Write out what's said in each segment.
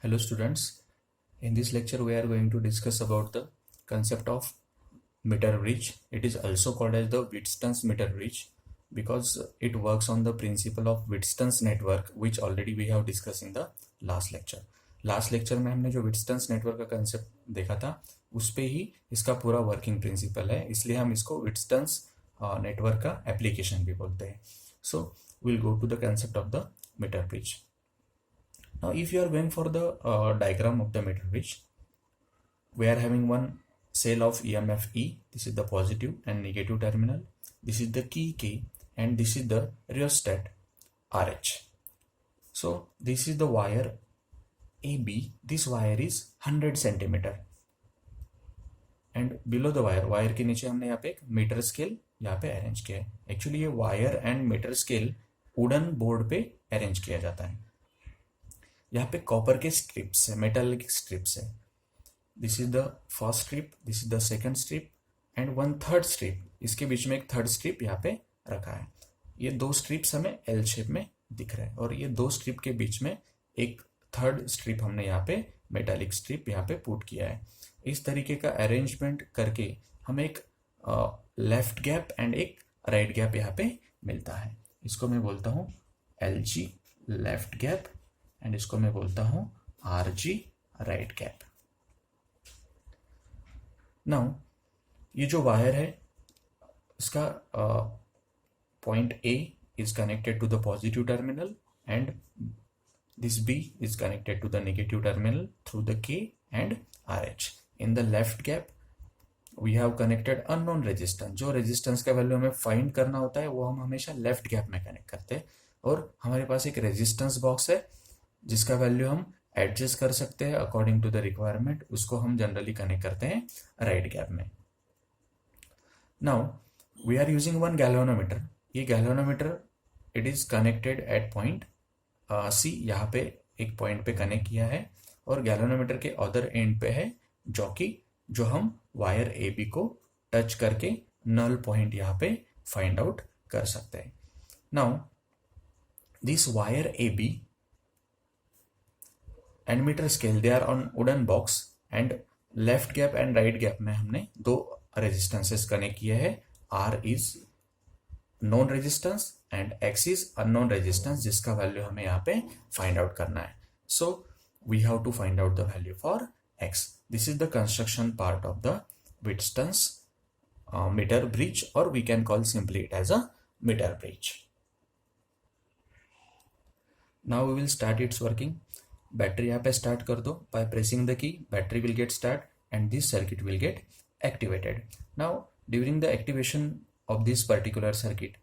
Hello students, in this lecture we are going to discuss about the concept of meter bridge. It is also called as the Wheatstone's meter bridge because it works on the principle of Wheatstone's network, which already we have discussed in the last lecture. Last lecture में हमने जो विटस्टन्स network का concept देखा था उस पे ही इसका पूरा वर्किंग प्रिंसिपल है, इसलिए हम इसको विटस्टन्स नेटवर्क का एप्लीकेशन भी बोलते हैं. So will go to the concept of the meter bridge. Now, if you are going for the diagram of the meter bridge, we are having one cell of EMF E. This is the positive and negative terminal. This is the key K, and this is the rheostat RH. So this is the wire AB. This wire is 100 centimeter. And below the wire के नीचे हमने यहाँ पे एक metre scale यहाँ पे arrange किया है. एक्चुअली ये wire and meter scale wooden board पे अरेंज किया जाता है. यहाँ पे कॉपर के स्ट्रिप्स है, मेटालिक स्ट्रिप्स है. This is the first strip, this is the second strip and one third strip. इसके बीच में एक थर्ड स्ट्रिप यहाँ पे रखा है. ये दो स्ट्रिप्स हमें एल शेप में दिख रहे हैं और ये दो स्ट्रिप के बीच में एक थर्ड स्ट्रिप हमने यहाँ पे मेटालिक स्ट्रिप यहाँ पे पुट किया है. इस तरीके का अरेंजमेंट करके हमें एक लेफ्ट गैप एंड एक राइट गैप यहाँ पे मिलता है. इसको मैं बोलता हूँ L G left gap and इसको मैं बोलता हूं R G right gap. Now ये जो वायर है इसका point A is connected to the positive terminal and this B is connected to the negative terminal through the K and R H. In the left gap we have connected unknown resistance. जो resistance का value हमें find करना होता है वो हम हमेशा left gap में कनेक्ट करते हैं और हमारे पास एक रेजिस्टेंस बॉक्स है जिसका वैल्यू हम एडजस्ट कर सकते हैं अकॉर्डिंग टू द रिक्वायरमेंट. उसको हम जनरली कनेक्ट करते हैं राइट गैप में. Now we are using one galvanometer. ये galvanometer it is connected at point C. यहाँ पे एक पॉइंट पे कनेक्ट किया है और गैल्वेनोमीटर के अदर एंड पे है जॉकी, जो हम वायर ए बी को टच करके नल पॉइंट यहाँ पे फाइंड आउट कर सकते हैं. Now this wire A B and meter scale they are on wooden box and left gap and right gap में हमने दो रेजिस्टेंसेस कनेक्ट किए हैं. R is known resistance and X is unknown resistance जिसका value हमें यहाँ पे find out करना है. So we have to find out the value for X. This is the construction part of the Wheatstone's meter bridge, or we can call simply it as a meter bridge. Now we will start its working. Battery यहाँ पे start कर दो. By pressing the key battery will get start and this circuit will get activated. Now during the activation of this particular circuit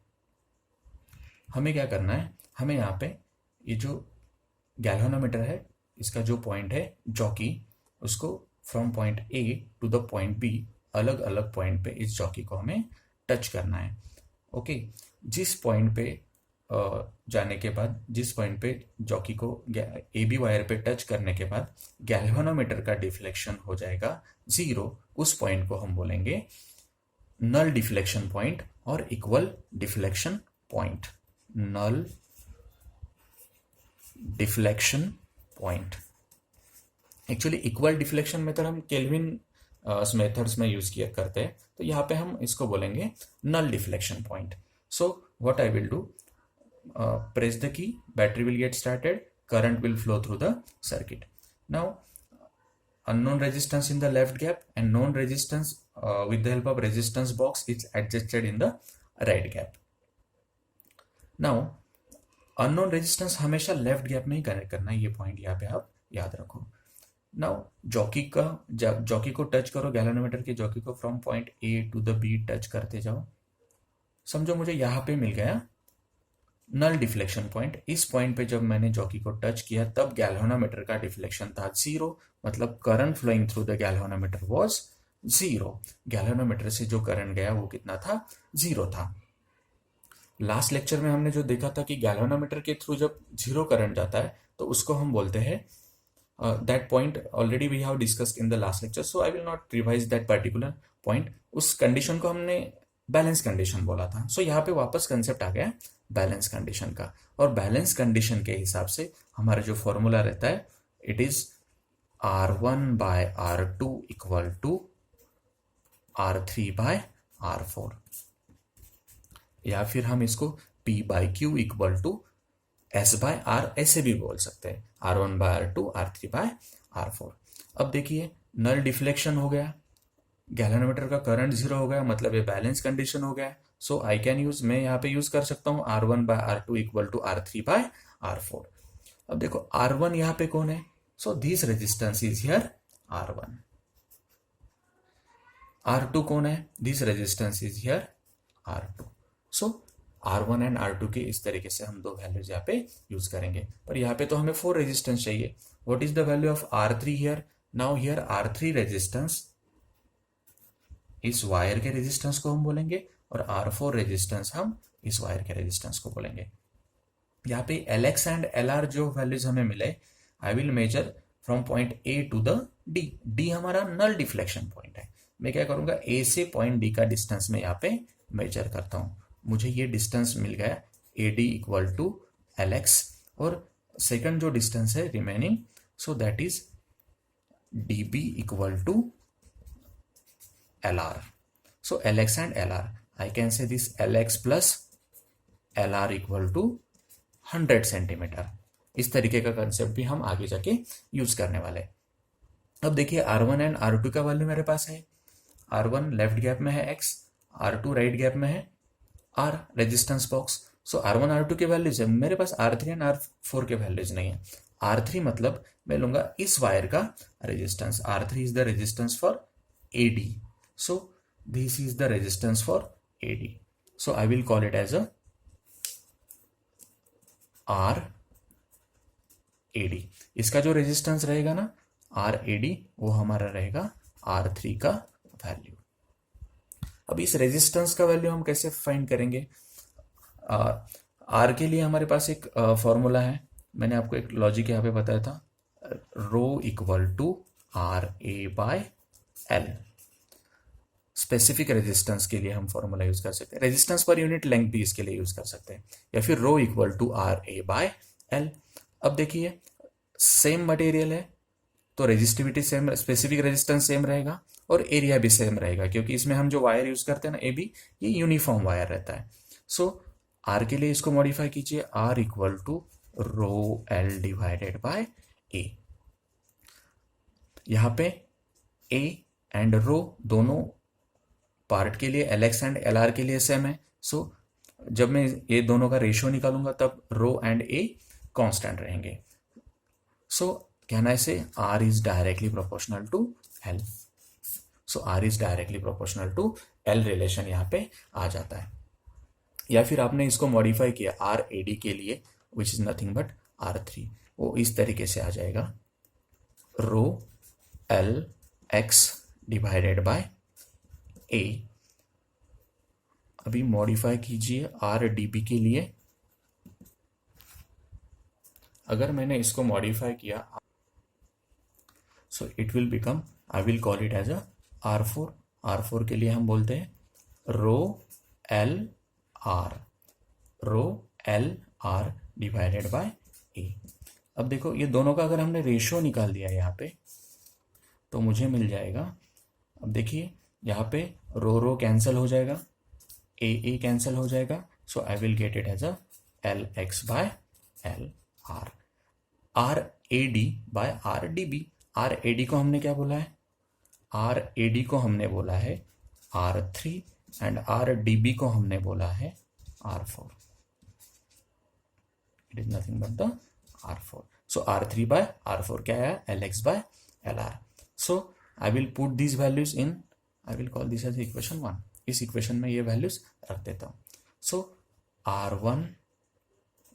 हमें क्या करना है, हमें यहाँ पे ये जो गैल्वेनोमीटर है इसका जो पॉइंट है जॉकी, उसको from point A to the point B अलग अलग पॉइंट पे इस जॉकी को हमें टच करना है. ओके जिस पॉइंट पे जाने के बाद, जिस पॉइंट पे जॉकी को ए बी वायर पे टच करने के बाद गैल्वेनोमीटर का डिफ्लेक्शन हो जाएगा 0, उस पॉइंट को हम बोलेंगे नल डिफ्लेक्शन पॉइंट और equal deflection point. Null deflection point. Actually equal deflection method हम केल्विन मेथड्स में यूज किया करते हैं, तो यहाँ पे हम इसको बोलेंगे null deflection point. So what I will do, press the key, battery will get started, current will flow through the circuit. Now unknown resistance in the left gap and known resistance with the help of resistance box is adjusted in the right gap. Now unknown resistance हमेशा left gap में ही connect करना है. ये point यहाँ पे आप याद रखो. नाउ जॉकी को टच करो, गैल्वेनोमीटर के जॉकी को from point A to the B touch करते जाओ. समझो मुझे यहाँ पे मिल गया नल डिफ्लेक्शन पॉइंट. इस पॉइंट पे जब मैंने जॉकी को टच किया तब गैल्वेनोमीटर का डिफ्लेक्शन था 0, मतलब current flowing through the galvanometer was 0. Galvanometer से जो करंट गया वो कितना था, 0 था. लास्ट लेक्चर में हमने जो देखा था कि गैल्वेनोमीटर के थ्रू जब 0 करंट जाता है तो उसको हम बोलते हैं that point already we have discussed in the last lecture, so I will not revise that particular point. उस कंडीशन को हमने बैलेंस कंडीशन बोला था. सो यहाँ पे वापस कंसेप्ट आ गया बैलेंस कंडीशन का, और बैलेंस कंडीशन के हिसाब से हमारा जो फॉर्मूला रहता है it is R1/R2 equal to R3/R4, या फिर हम इसको P/Q इक्वल टू S/R ऐसे भी बोल सकते हैं, R1/R2 R3/R4। अब देखिए नल डिफ्लेक्शन हो गया, गैल्वेनोमीटर का करंट 0 हो गया, मतलब ये बैलेंस कंडीशन हो गया। सो आई कैन यूज, मैं यहाँ पे यूज कर सकता हूँ R1/R2 इक्वल टू R3/R4। अब देखो R1 यहाँ पे कौन है, so this resistance is here R1। R2 कौन है, this resistance is here R2। So R1 and R2 के इस तरीके से हम दो वैल्यूज यहाँ पे यूज करेंगे, पर यहाँ पे तो हमें 4 रेजिस्टेंस चाहिए। What is the value of R3 here? Now here R3 resistance, इस वायर के रेजिस्टेंस को हम बोलेंगे, और R4 रेजिस्टेंस हम इस वायर के रेजिस्टेंस को बोलेंगे। यहाँ पे LX एंड LR जो वैल्यूज हमें मिले, I will measure from point A to the D। D हमारा नल डिफ्लेक्शन पॉइंट है। मैं क्या करूंगा, A से पॉइंट D का डिस्टेंस में यहाँ पे मेजर करता हूँ। मुझे ये डिस्टेंस मिल गया AD इक्वल टू LX, और सेकंड जो डिस्टेंस है remaining, so that is DB equal to LR। So LX and LR, I can say this LX plus LR equal to 100 centimetre. इस तरीके का कंसेप्ट भी हम आगे जाके यूज करने वाले हैं। अब देखिए R1 एंड R2 का वैल्यू मेरे पास है। R1 लेफ्ट गैप में है X, R2 राइट गैप में है R, रेजिस्टेंस बॉक्स। सो R1 R2 के वैल्यूज है, मेरे पास R3 एंड R4 के वैल्यूज नहीं है। R3 मतलब मैं लूंगा इस वायर का resistance, R3 is the resistance for AD। So this is the resistance for AD. So I will call it as a RAD। इसका जो रेजिस्टेंस रहेगा ना RAD, वो हमारा रहेगा R3 का वैल्यू। अब इस रेजिस्टेंस का वैल्यू हम कैसे फाइंड करेंगे? R के लिए हमारे पास एक फॉर्मूला है, मैंने आपको एक लॉजिक यहाँ पे बताया था, rho equal to RA/L। Specific resistance के लिए हम फॉर्मूला यूज कर सकते हैं, रेजिस्टेंस पर यूनिट लेंथ भी इसके लिए यूज कर सकते हैं, या फिर रो इक्वल टू RA/L। अब देखिए सेम मटेरियल है तो resistivity same, specific resistance same रहेगा और एरिया भी सेम रहेगा, क्योंकि इसमें हम जो वायर यूज करते हैं ना AB, ये यूनिफॉर्म वायर रहता है। सो R के लिए इसको मॉडिफाई कीजिए, R equal to rho L divided by A। यहाँ पे A एंड रो दोनों पार्ट के लिए LX एंड LR के लिए सेम है। सो जब मैं ये दोनों का रेशियो निकालूंगा तब रो एंड A कांस्टेंट रहेंगे। सो can I say R is directly proportional to L। So R is directly proportional to L relation यहाँ पे आ जाता है। या फिर आपने इसको मॉडिफाई किया RAD के लिए, which is nothing but R3, वो इस तरीके से आ जाएगा, rho LX divided by A। अभी मॉडिफाई कीजिए RDB के लिए, अगर मैंने इसको मॉडिफाई किया, so it will become, I will call it as a R4। R4 के लिए हम बोलते हैं rho LR, rho LR divided by A। अब देखो ये दोनों का अगर हमने रेशियो निकाल दिया यहाँ पे, तो मुझे मिल जाएगा, अब देखिए यहाँ पे रो रो कैंसिल हो जाएगा, A कैंसिल हो जाएगा, so I will get it as a LX by LR। RAD by RDB, RAD को हमने क्या बोला है, RAD को हमने बोला है R3 एंड RDB को हमने बोला है R4। It is nothing but the R4। So R3 by R4 क्या है, LX by LR। So I will put this values in, I will call this as equation 1। इस इक्वेशन में ये values रख देता हूं। So R1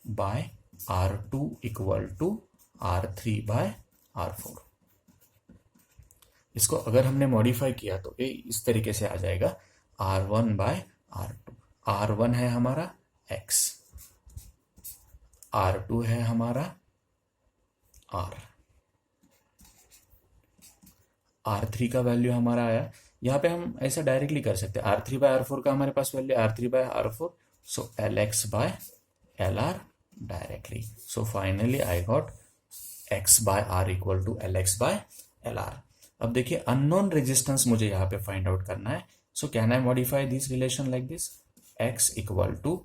by R2 equal to R3 by R4। इसको अगर हमने मॉडिफाई किया तो ये इस तरीके से आ जाएगा, R1 बाय R2। R1 है हमारा X, R2 है हमारा R, R3 का वैल्यू हमारा आया। यहाँ पे हम ऐसा डायरेक्टली कर सकते हैं, R3 बाय R4 का हमारे पास value R3 by R4, so LX by LR directly. So finally I got X by R equal to L X by L R. अब देखिए अननोन रेजिस्टेंस मुझे यहाँ पे फाइंड आउट करना है, so can I modify this relation like this, X equal to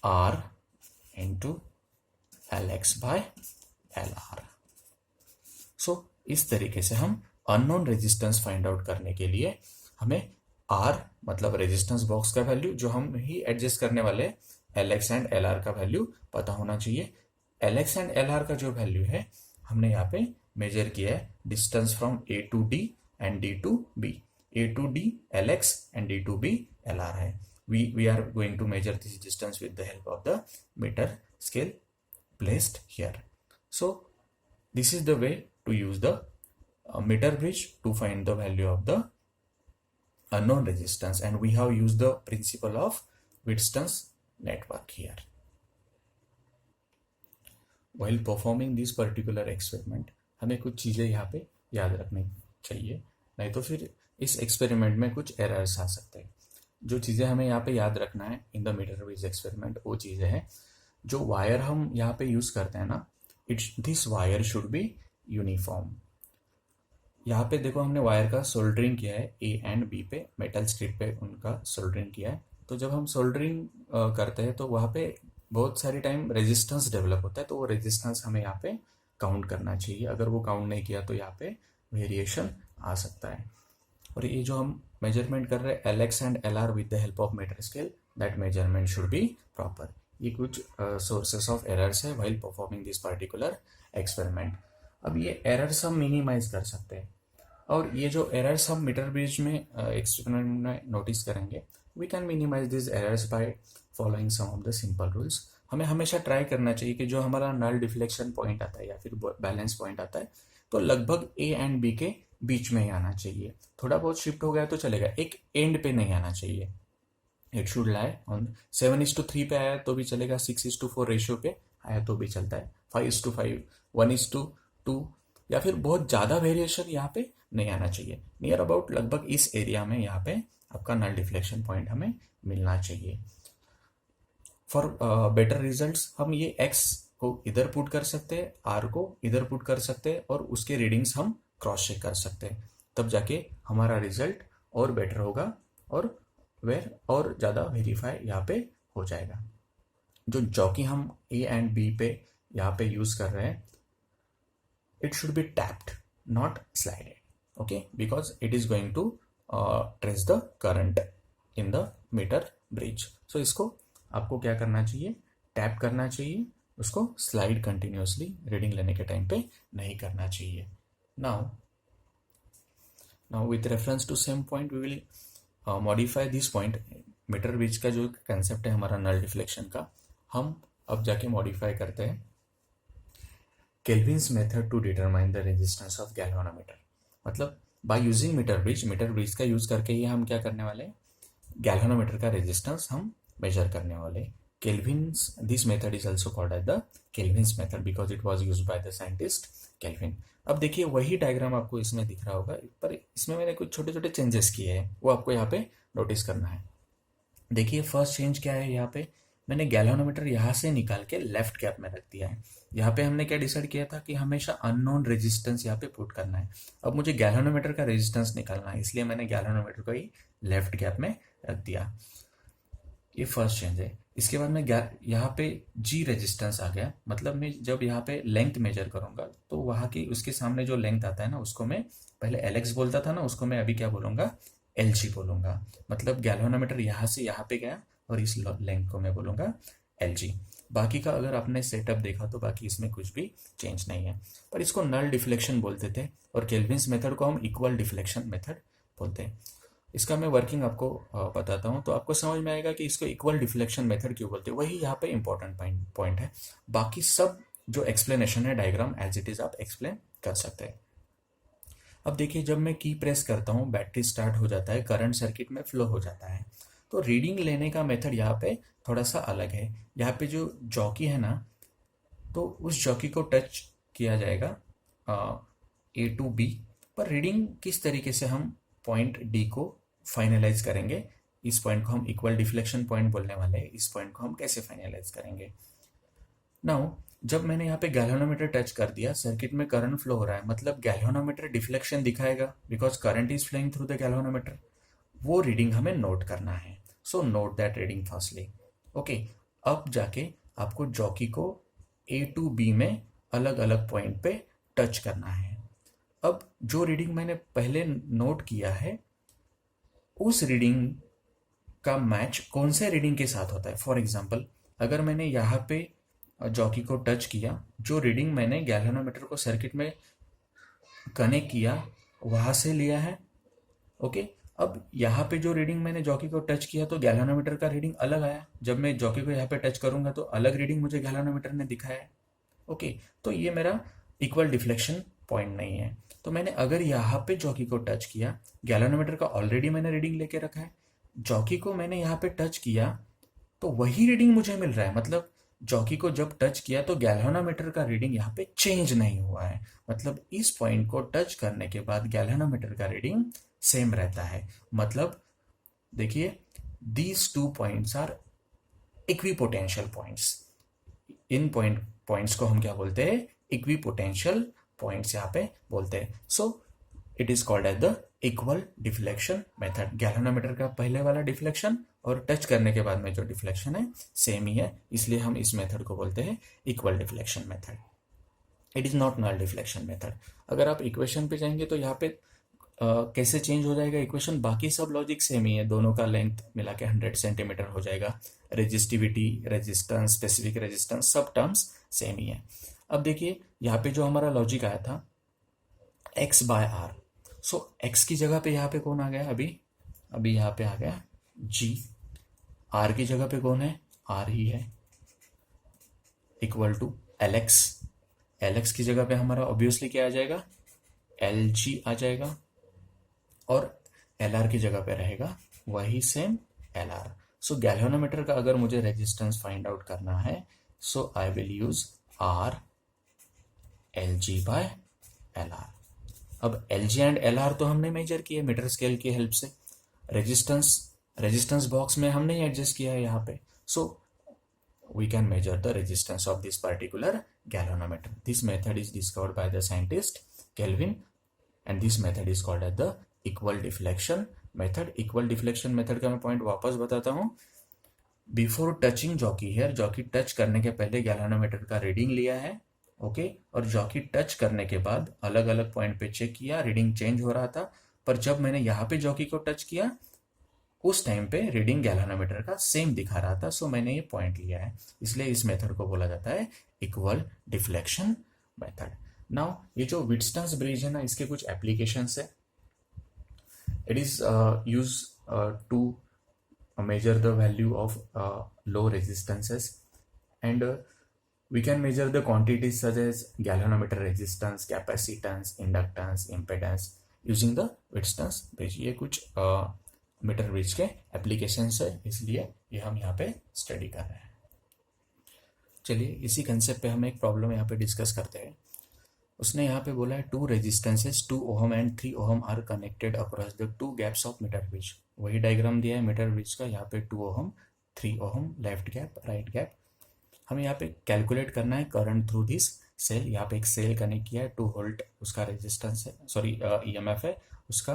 R into L X by L R. सो इस तरीके से हम अननोन रेजिस्टेंस फाइंड आउट करने के लिए हमें आर मतलब रेजिस्टेंस बॉक्स का वैल्यू जो हम ही एडजस्ट करने वाले L X and L are का वैल्यू पता होना चाहिए। L X and L are का जो वैल्यू है हमने यहाँ पे मेजर किया है distance from A to D and D to B. A to D L X and D to B L R है। we are going to measure this distance with the help of the meter scale placed here. So this is the way to use the meter bridge to find the value of the unknown resistance, and we have used the principle of Wheatstone's network here. While performing this particular experiment हमें कुछ चीज़ें यहाँ पे याद रखनी चाहिए, नहीं तो फिर इस एक्सपेरिमेंट में कुछ एरर्स आ सकते हैं। जो चीज़ें हमें यहाँ पे याद रखना है in the meter bridge experiment, वो चीज़ें हैं जो वायर हम यहाँ पे यूज़ करते हैं ना, this wire should be uniform. यहाँ पे देखो हमने वायर का सोल्डरिंग किया है ए एंड बी पे, मेटल स्ट्रिप पे उनका सोल्डरिंग किया है। तो जब हम सोल्डरिंग करते हैं तो वहाँ पे बहुत सारी टाइम रेजिस्टेंस डेवलप होता है, तो वो रेजिस्टेंस हमें यहाँ पे काउंट करना चाहिए। अगर वो काउंट नहीं किया तो यहाँ पे वेरिएशन आ सकता है। और ये जो हम मेजरमेंट कर रहे हैं L X and L R with the help of meter scale, that measurement should be proper. ये कुछ सोर्सेस ऑफ एरर्स है while performing this particular experiment. अब ये एरर्स हम मिनिमाइज कर सकते हैं, और ये जो एरर्स हम मीटर ब्रिज में एक्सपेरिमेंट में नोटिस करेंगे, we can minimize this errors by following some of the simple rules. हमें हमेशा ट्राई करना चाहिए कि जो हमारा नल डिफ्लेक्शन पॉइंट आता है या फिर बैलेंस पॉइंट आता है, तो लगभग ए एंड बी के बीच में ही आना चाहिए। थोड़ा बहुत शिफ्ट हो गया तो चलेगा, एक एंड पे नहीं आना चाहिए। इट शुड लाई ऑन 7:3 पे आया तो भी चलेगा, 6:4 रेशियो पे आया तो भी चलता है, 5:5, 1:2, या फिर बहुत ज़्यादा वेरिएशन यहाँ पे नहीं आना चाहिए। नियर अबाउट लगभग इस एरिया में यहाँ पे आपका नल डिफ्लेक्शन पॉइंट हमें मिलना चाहिए। फॉर बेटर रिजल्ट्स हम ये एक्स को इधर पुट कर सकते हैं, आर को इधर पुट कर सकते हैं, और उसके रीडिंग्स हम क्रॉस चेक कर सकते हैं। तब जाके हमारा रिजल्ट और बेटर होगा और ज़्यादा वेरीफाई यहाँ पे हो जाएगा। जो जॉकी हम ए एंड बी पे यहाँ पे यूज़ कर रहे हैं, it should be tapped, not slided, okay, because it is going to trace the current in the meter bridge. So इसको आपको क्या करना चाहिए, टैप करना चाहिए, उसको स्लाइड कंटिन्यूसली रीडिंग लेने के टाइम पे नहीं करना चाहिए। now with reference to same point we will modify this point। Meter bridge का जो कंसेप्ट है हमारा नल डिफ्लेक्शन का, हम अब जाके मॉडिफाई करते हैं Kelvin's method to determine the resistance of galvanometer। मतलब by using मीटर ब्रिज का यूज करके ही हम क्या करने वाले, गैल्वेनोमीटर का रेजिस्टेंस हम मेजर करने वाले। Kelvin's this method is also called as the Kelvin's method because it was used by the scientist Kelvin। अब देखिए वही डायग्राम आपको इसमें दिख रहा होगा, पर इसमें मैंने कुछ छोटे छोटे चेंजेस किए हैं, वो आपको यहाँ पे नोटिस करना है। देखिए फर्स्ट चेंज क्या है, यहाँ पे मैंने गैल्वेनोमीटर यहाँ से निकाल के लेफ्ट कैप में रख दिया है। यहाँ पे हमने क्या डिसाइड किया था कि हमेशा अननोन रेजिस्टेंस यहाँ पे पुट करना है। अब मुझे गैल्वेनोमीटर का रेजिस्टेंस निकालना है, इसलिए मैंने गैल्वेनोमीटर को ही लेफ्ट कैप में रख दिया। ये फर्स्ट चेंज है। इसके बाद में यहाँ पे जी रेजिस्टेंस आ गया, मतलब मैं जब यहाँ पे लेंथ मेजर करूंगा तो वहाँ की उसके सामने जो लेंथ आता है ना, उसको मैं पहले एलएक्स बोलता था ना, उसको मैं अभी क्या बोलूंगा, एलजी बोलूंगा। मतलब गैल्वेनोमीटर यहाँ से यहाँ पे गया और इस लेंथ को मैं बोलूंगा एलजी। बाकी का अगर आपने सेटअप देखा तो बाकी इसमें कुछ भी चेंज नहीं है, पर इसको नल डिफ्लेक्शन बोलते थे, और केल्विन्स मेथड को हम इक्वल डिफ्लेक्शन मेथड बोलते हैं। इसका मैं वर्किंग आपको बताता हूँ तो आपको समझ में आएगा कि इसको इक्वल डिफ्लेक्शन मेथड क्यों बोलते हैं। वही यहाँ पे इंपॉर्टेंट पॉइंट है, बाकी सब जो एक्सप्लेनेशन है डायग्राम एज इट इज आप एक्सप्लेन कर सकते हैं। अब देखिए जब मैं की प्रेस करता हूँ बैटरी स्टार्ट हो जाता है, करंट सर्किट में फ्लो हो जाता है। तो रीडिंग लेने का मेथड यहाँ पे थोड़ा सा अलग है। यहाँ पे जो जॉकी है ना, तो उस जॉकी को टच किया जाएगा ए टू बी, पर रीडिंग किस तरीके से हम पॉइंट डी को फाइनलाइज करेंगे, इस पॉइंट को हम इक्वल डिफ्लेक्शन पॉइंट बोलने वाले हैं, इस पॉइंट को हम कैसे फाइनलाइज करेंगे। नाउ जब मैंने यहाँ पे गैल्वेनोमीटर टच कर दिया, सर्किट में करंट फ्लो हो रहा है, मतलब गैल्वेनोमीटर डिफ्लेक्शन दिखाएगा because current is flowing through the galvanometer. वो रीडिंग हमें नोट करना है, so note that reading firstly. Okay, अब जाके आपको जॉकी को ए टू बी में अलग अलग पॉइंट पे टच करना है। अब जो रीडिंग मैंने पहले नोट किया है उस रीडिंग का मैच कौन से रीडिंग के साथ होता है। फॉर एग्जाम्पल, अगर मैंने यहाँ पे जॉकी को टच किया, जो रीडिंग मैंने गैल्वेनोमीटर को सर्किट में कनेक्ट किया वहां से लिया है। ओके, अब यहाँ पे जो रीडिंग मैंने जॉकी को टच किया तो गैल्वेनोमीटर का रीडिंग अलग आया। जब मैं जॉकी को यहाँ पे टच करूंगा तो अलग रीडिंग मुझे गैल्वेनोमीटर ने दिखाया है। ओके, तो ये मेरा इक्वल डिफ्लेक्शन पॉइंट नहीं है। तो मैंने अगर यहाँ पे जॉकी को टच किया, गैल्वेनोमीटर का ऑलरेडी मैंने रीडिंग लेके रखा है, जॉकी को मैंने यहाँ पे टच किया तो वही रीडिंग मुझे मिल रहा है। मतलब जॉकी को जब टच किया तो गैल्वेनोमीटर का रीडिंग यहाँ पे चेंज नहीं हुआ है। मतलब इस पॉइंट को टच करने के बाद गैल्वेनोमीटर का रीडिंग सेम रहता है। मतलब देखिए, these two points are equipotential points. इन पॉइंट्स को हम क्या बोलते हैं? इक्विपोटेंशियल पॉइंट्स यहाँ पे बोलते हैं। So it is called as the equal deflection method. Galvanometer का पहले वाला डिफ्लेक्शन और टच करने के बाद में जो डिफ्लेक्शन है सेम ही है, इसलिए हम इस मेथड को बोलते हैं equal deflection method. It is not null deflection method. अगर आप इक्वेशन पे जाएंगे तो यहाँ पे कैसे चेंज हो जाएगा इक्वेशन, बाकी सब लॉजिक सेम ही है। दोनों का लेंथ मिला के 100 सेंटीमीटर हो जाएगा। रेजिस्टिविटी, रेजिस्टेंस, स्पेसिफिक रेजिस्टेंस, सब टर्म्स सेम ही है। अब देखिए यहाँ पे जो हमारा लॉजिक आया था x by R, so x की जगह पे यहाँ पे कौन आ गया? अभी यहाँ पे आ गया g। r की जगह पे कौन है? r ही है, इक्वल टू lx। lx की जगह पे हमारा ऑब्वियसली क्या आ जाएगा? lg आ जाएगा। और lr की जगह पे रहेगा वही सेम lr। सो गैल्वेनोमीटर का अगर मुझे रेजिस्टेंस फाइंड आउट करना है, so I will use r lg by lr। अब lg एंड lr तो हमने मेजर किए मीटर स्केल की हेल्प से। रेजिस्टेंस बॉक्स में हमने एडजस्ट किया है यहाँ पे। सो we can measure the resistance of this particular galvanometer. This method is discovered by the scientist Kelvin, and this method is called as the equal deflection method. Equal deflection method का मैं point वापस बताता हूँ। Before touching jockey here, jockey touch करने के पहले galvanometer का reading लिया है। ओके, और जॉकी टच करने के बाद अलग अलग पॉइंट पे चेक किया, रीडिंग चेंज हो रहा था। पर जब मैंने यहाँ पे जॉकी को टच किया उस टाइम पे रीडिंग गैल्वेनोमीटर का सेम दिखा रहा था। सो मैंने ये पॉइंट लिया है, इसलिए इस मेथड को बोला जाता है इक्वल डिफ्लेक्शन मेथड। नाउ ये जो व्हिटस्टन्स ब्रिज है ना, इसके कुछ एप्लीकेशंस है। It is use to measure the value of low resistances, and we can measure the quantities such as galvanometer resistance, capacitance, inductance, impedance using the Wheatstone's bridge। ये कुछ metre bridge के applications है, इसलिए ये हम यहाँ पे स्टडी कर रहे हैं। चलिए इसी कंसेप्ट पे हम एक प्रॉब्लम यहाँ पे डिस्कस करते हैं। उसने यहाँ पे बोला है two resistances 2 ohm and 3 ohm are connected across the two gaps of meter bridge. वही डायग्राम दिया है मीटर ब्रिज का, यहाँ पे 2 ohm 3 ohm, left gap right gap. हमें यहाँ पे कैलकुलेट करना है करंट थ्रू दिस सेल। यहाँ पे एक सेल कनेक्ट किया है, 2 वोल्ट उसका रेजिस्टेंस है, सॉरी ईएमएफ है, उसका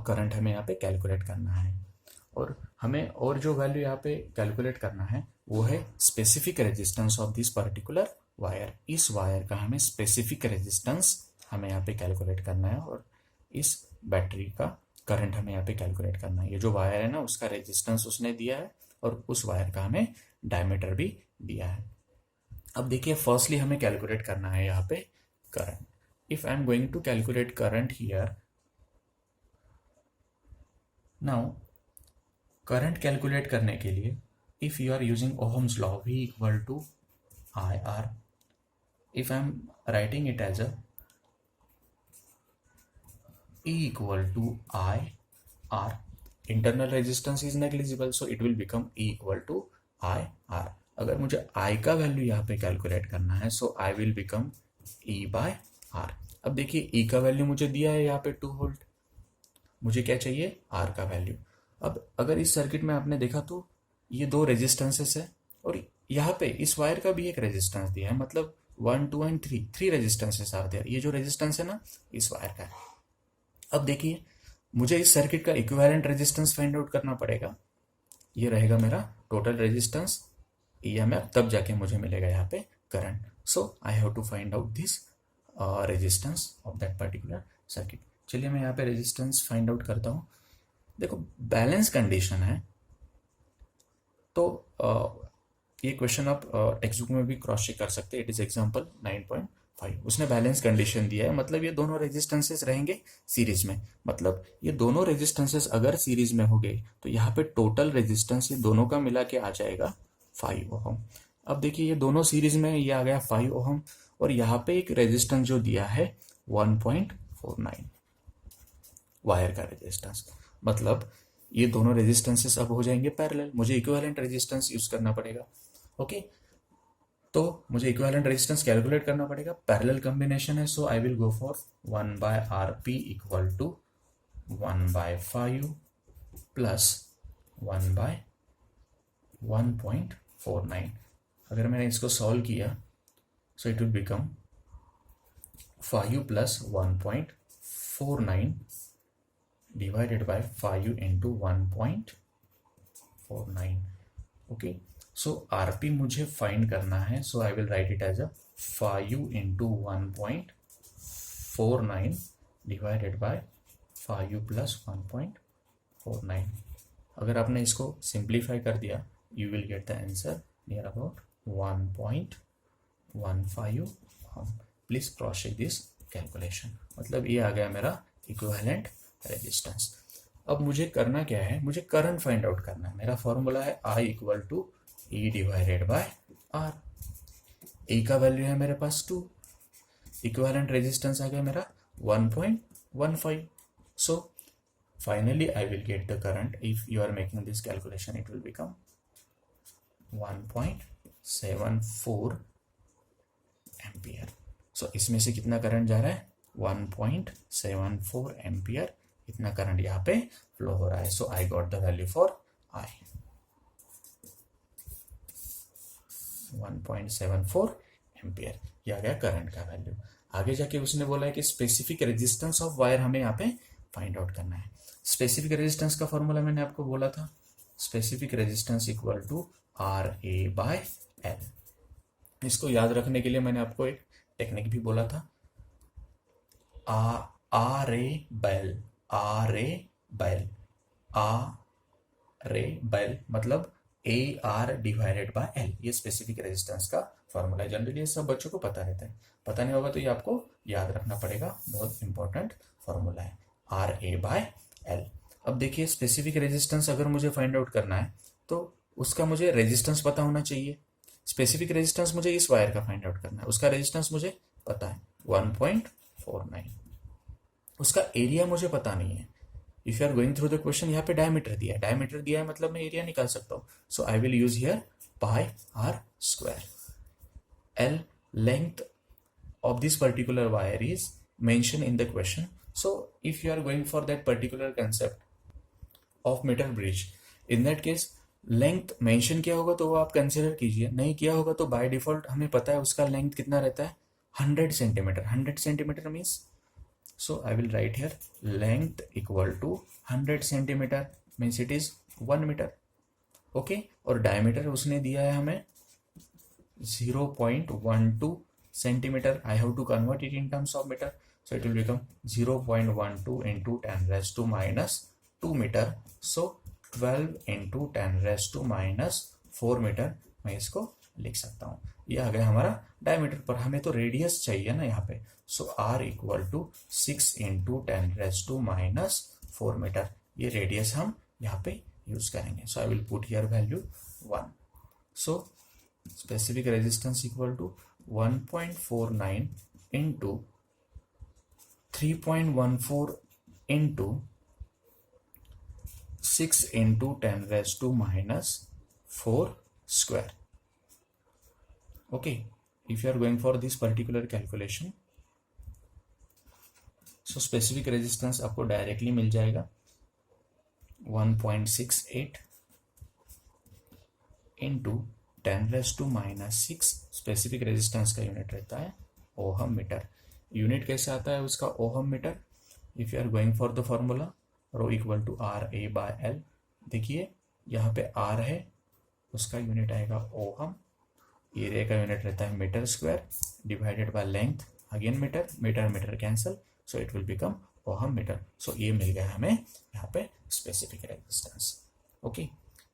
करंट हमें यहाँ पे कैलकुलेट करना है। और हमें और जो वैल्यू यहाँ पे कैलकुलेट करना है वो है specific resistance of this particular wire. इस वायर का हमें स्पेसिफिक रेजिस्टेंस हमें यहाँ पे कैलकुलेट करना है, और इस बैटरी का करंट हमें यहाँ पे कैलकुलेट करना है। ये जो वायर है ना उसका रेजिस्टेंस उसने दिया है, और उस वायर का हमें डायमीटर भी दिया है। अब देखिए फर्स्टली हमें कैलकुलेट करना है यहाँ पे current. If I am going to calculate current here, now current calculate करने के लिए if you are using Ohm's law, V equal to I R, if I'm writing it as a E equal to I R, internal resistance is negligible, so it will become E equal to I R। अगर मुझे I का value यहाँ पे calculate करना है, so I will become E by R। अब देखिए E का वैल्यू मुझे दिया है यहाँ पे 2 वोल्ट, मुझे क्या चाहिए? R का वैल्यू। अब अगर इस सर्किट में आपने देखा तो ये 2 रेजिस्टेंसेस है, और यहाँ पे इस वायर का भी एक रेजिस्टेंस दिया है, मतलब 1 2 एंड 3 रेजिस्टेंसेस आर देयर। ये जो रेजिस्टेंस है ना इस वायर का है। अब देखिए मुझे इस सर्किट का इक्विवेलेंट रेजिस्टेंस फाइंड आउट करना पड़ेगा। ये रहेगा मेरा टोटल रेजिस्टेंस EMF, तब जाके मुझे मिलेगा यहाँ पे current. So I have to find out this resistance of that particular circuit. चलिए मैं यहाँ पे रेजिस्टेंस फाइंड आउट करता हूँ। देखो बैलेंस कंडीशन है तो ये क्वेश्चन आप टेक्स्ट बुक में भी क्रॉस चेक कर सकते हैं। It is example 9.5। उसने बैलेंस कंडीशन दिया है, मतलब ये दोनों रेजिस्टेंसेस रहेंगे सीरीज में। मतलब ये दोनों रेजिस्टेंसेस अगर सीरीज में हो गए तो यहाँ पे टोटल रेजिस्टेंस ये दोनों का मिला के आ जाएगा 5 ओहम। अब देखिए ये दोनों सीरीज में, ये आ गया 5 ओहम और यहाँ पे एक रेजिस्टेंस जो दिया है 1.49 वायर का रेजिस्टेंस। मतलब ये दोनों रेजिस्टेंसेस अब हो जाएंगे पैरेलल। मुझे इक्विवेलेंट रेजिस्टेंस यूज करना पड़ेगा। ओके तो मुझे इक्विवेलेंट रेजिस्टेंस कैलकुलेट करना पड़ेगा। पैरेलल कॉम्बिनेशन है, so I will go for 1/RP equal to 1/5 plus 1/1.49। अगर मैंने इसको सॉल्व किया so it will become 5 plus 1.49 divided by 5 into 1.49. Okay, so RP मुझे फाइंड करना है, so I will write it as a 5 into 1.49 divided by 5 plus 1.49. अगर आपने इसको सिंप्लीफाई कर दिया you will get the answer near about 1.15. Please cross check this calculation. मतलब ये आ गया मेरा इक्विवेलेंट रेजिस्टेंस। अब मुझे करना क्या है, मुझे करंट फाइंड आउट करना है। मेरा फॉर्मूला है I equal to E divided by R। E का वैल्यू है मेरे पास 2, इक्विवेलेंट रेजिस्टेंस आ गया मेरा 1.15। So finally I will get the current. If you are making this calculation it will become 1.74 ampere. So इसमें से कितना करंट जा रहा है 1.74 एम्पियर। इतना करंट यहाँ पे फ्लो हो रहा है। So I got the value for I 1.74 ampere. ये आ गया करंट का वैल्यू। आगे जाके उसने बोला है कि स्पेसिफिक रेजिस्टेंस ऑफ वायर हमें यहाँ पे फाइंड आउट करना है। स्पेसिफिक रेजिस्टेंस का फॉर्मूला मैंने आपको बोला था, specific resistance equal to RA/L। इसको याद रखने के लिए मैंने आपको एक टेक्निक भी बोला था, RA/L। मतलब AR डिवाइडेड बाय L। ये स्पेसिफिक रेजिस्टेंस का फॉर्मूला है। जनरली ये सब बच्चों को पता रहता है, पता नहीं होगा तो ये आपको याद रखना पड़ेगा। बहुत इंपॉर्टेंट फॉर्मूला है RA/L। अब देखिए स्पेसिफिक रेजिस्टेंस अगर मुझे फाइंड आउट करना है तो उसका मुझे रेजिस्टेंस पता होना चाहिए। स्पेसिफिक रेजिस्टेंस मुझे इस वायर का फाइंड आउट करना है, उसका रेजिस्टेंस मुझे पता है 1.49। उसका एरिया मुझे पता नहीं है। If you are going through the question, यहाँ पे डायमीटर दिया है, डायमीटर दिया है मतलब मैं एरिया निकाल सकता हूँ। So I will use here πr²। L length of this particular wire is mentioned in the question. So if you are going for that particular concept of meter bridge, in that case length mention किया होगा तो वो आप consider कीजिए, नहीं किया होगा तो बाय डिफॉल्ट हमें पता है उसका लेंथ कितना रहता है 100 centimetre. 100 centimetre means, so I will write here length equal to 100 centimetre means it is 1 metre. Okay, और डायमीटर उसने दिया है हमें 0.12 centimetre. I have to convert it in terms of metre, so it will become 0.12 into 10⁻⁻² metre. सो 12 into 10⁻⁻⁴ metre मैं इसको लिख सकता हूँ। ये आ गया हमारा डायमीटर, पर हमें तो रेडियस चाहिए ना यहाँ पे। So R equal to 6 into 10⁻⁻⁴ metre. ये रेडियस हम यहाँ पे यूज करेंगे। So I will put here value 1। So specific resistance equal to 1.49 into 3.14 into 6 into 10⁻⁻⁴ square. Okay, if you are going for this particular calculation, so specific resistance आपको directly मिल जाएगा 1.68 into 10⁻⁻⁶ specific resistance का unit रहता है ohm metre. Unit कैसे आता है उसका ohm metre? If you are going for the formula rho equal to RA/L, देखिए यहाँ पे R है, उसका यूनिट आएगा ओहम, एरिया का यूनिट रहता है metre square divided by length, again metre, metre metre cancel, so it will become ohm metre. So ये मिल गया हमें यहाँ पे स्पेसिफिक रेजिस्टेंस। ओके,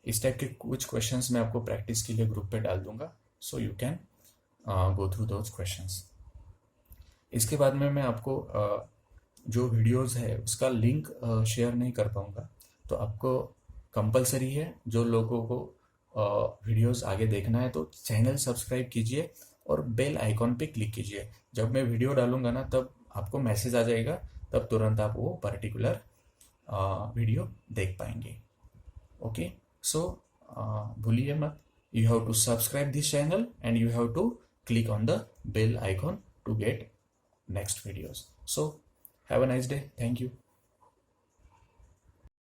इस टाइप के कुछ क्वेश्चंस मैं आपको प्रैक्टिस के लिए ग्रुप पे डाल दूंगा, so you can go through those questions. इसके बाद में मैं आपको जो वीडियोस है उसका लिंक शेयर नहीं कर पाऊंगा, तो आपको कंपलसरी है, जो लोगों को वीडियोस आगे देखना है तो चैनल सब्सक्राइब कीजिए और बेल आइकॉन पे क्लिक कीजिए। जब मैं वीडियो डालूंगा ना तब आपको मैसेज आ जाएगा, तब तुरंत आप वो पर्टिकुलर वीडियो देख पाएंगे। ओके, सो भूलिए मत, you have to subscribe this channel and you have to click on the bell icon to get next videos. So have a nice day. Thank you.